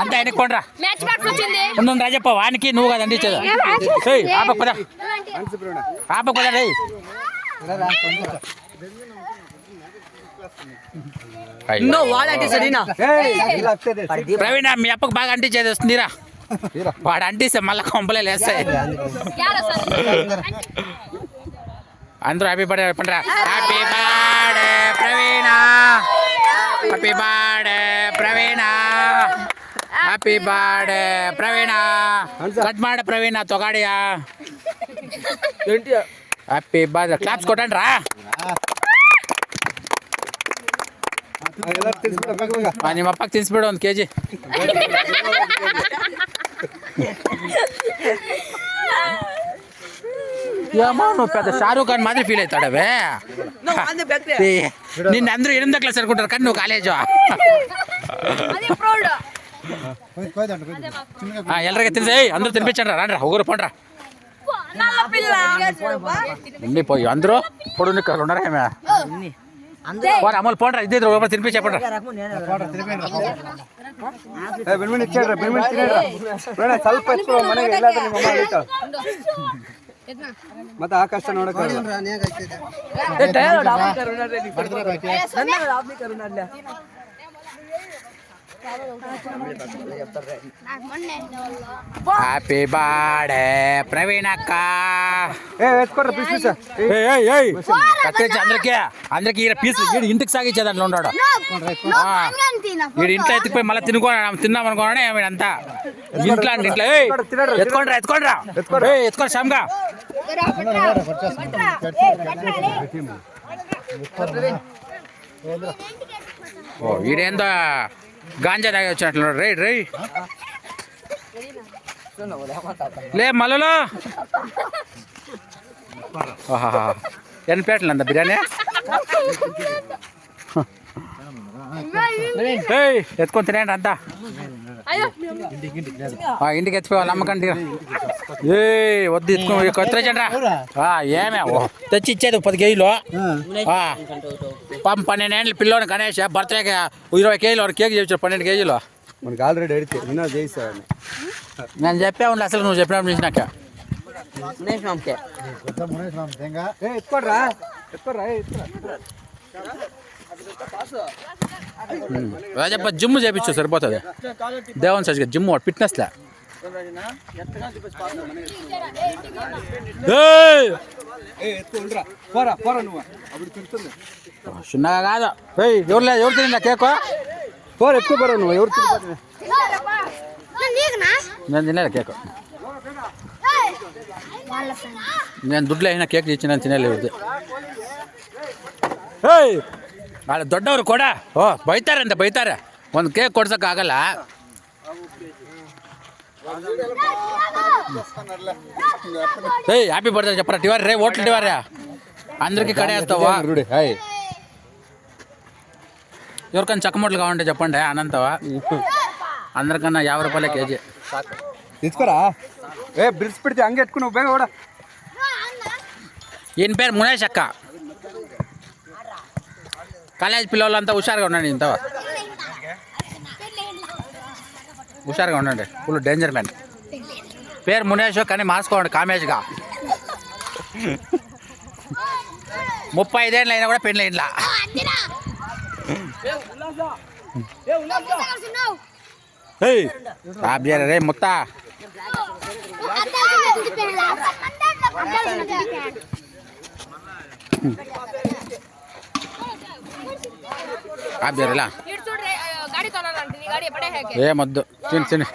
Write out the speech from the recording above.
అంతే ఎన్నుకోండిరా ఉండు రాజప్ప వానికి నువ్వు కదా అందించేదా ఆపక పద ఆపక పద రే ప్రవీణ మీ అప్పకు బాగా అంటించేది వస్తుందిరా వాడు అంటిస్తే మళ్ళీ కొంపలే లేస్తాయి అందరూ హ్యాపీ బర్త్డే చెప్పండి హ్యాపీ బర్త్డే ప్రవీణ హ్యాపీ బర్త్డే ప్రవీణ హ్యాపీ బర్త్డే ప్రవీణ కట్ మాడ ప్రవీణ తొగాడియా హ్యాపీ బర్త్డే క్లాప్స్ కొట్టండి రా ನಿಮ್ಮ ಅಪ್ಪಗೆ ತಿನ್ಸ್ಬಿಡು 1 kg ఏమో పెద్ద షారూక్ ఖాన్ మాదిరి ఫీల్ అవుతాడవే నిన్న అందరూ 8వ క్లాస్ అనుకుంటారు కానీ నువ్వు కాలేజు ఎల్లరిగా తినిసే అందరూ తినిపించండి రా ఊరు పోండ్రా పోయి అందరూ పొడు నిక్కలు ఉన్నారా అమలు పోండ్రా ఇద్దరు తినిపించి చెప్పండి ಮತ್ತೆ ಆಕಾಶ ನೋಡಕ హ్యాపీ బర్త్డే ప్రవీణ్ అక్క అందరికి పీస్ ఇంటికి సాగించే దాంట్లో ఉన్నాడు వీడు ఇంట్లో ఎత్తుకుపోయి మళ్ళీ తిన్నాం అనుకోండి అంతా ఇంట్లో ఇంట్లో ఎత్తుకోండి ఎత్తుకోండి శ్యామ్గా వీడేందో గాంజా తాగి వచ్చినట్లు రై రై లే మళ్ళలో ఎన్ని ప్లేట్లు అంత బిర్యానీ ఎత్తుకొని తినేయండి అంతా ఇంటికి ఎత్తిపోవాలి అమ్మకండి వద్దు ఎత్తుకో కొత్తరేచండి రా ఏమే తెచ్చి ఇచ్చేది 10 కేజీలు పాపం 12 ఏళ్ళ పిల్లోని గణేష్ బర్త్డేకి 20 కేజీలు 1 కేజీ చేయించాడు 12 కేజీలు మనకి ఆల్రెడీ అడిగితే చేయిస్తాను నేను చెప్పే ఉండి అసలు నువ్వు చెప్పినప్పుడు చూసినాక రాజప్ప జిమ్ చేయించు సరిపోతుంది దేవన్ సజ్గా జిమ్ ఫిట్నెస్ లే చిన్నగా కాదు ఎవరు తిన్నా కేకు ఎక్కువ నువ్వు ఎవరు నేను తినలే కేకు నేను ದುಡ್ಡು అయినా కేక్ ఇచ్చి నేను తినలేదు వాళ్ళ ದೊಡ್ಡವರು ಕೂಡ ಬೈತಾರಂತೆ ಬೈತಾರೆ ಒಂದು ಕೇಕ್ ಕೊಡ್ಸೋಕ್ಕಾಗಲ್ಲ హ్యాపీ బర్త్డే చెప్పరా టివారి రే ఓట్లు టివారా అందరికీ కడేస్తావా ఎవరికైనా చక్కమొట్లు కావాలంటే చెప్పండి అనంతవా అందరికన్నా 50 రూపాయలే కేజీ తీసుకోరా బిల్స్ పెడితే హంಗೆ ఎట్టుకున్నావు ಬೇಗ కూడా ఈయన పేరు మునేష్ అక్క కాలేజ్ పిల్లలంతా హుషారుగా ఉండండి ఇంత హుషారుగా ఉండండి ఫుల్ డేంజర్ మ్యాన్ పేరు మునేష్ కానీ మార్చుకోండి కామేష్గా 35 ఏళ్ళు అయినా కూడా పెళ్ళి ఇంట్లో రే ముత్త ఏ మొద్దు తిని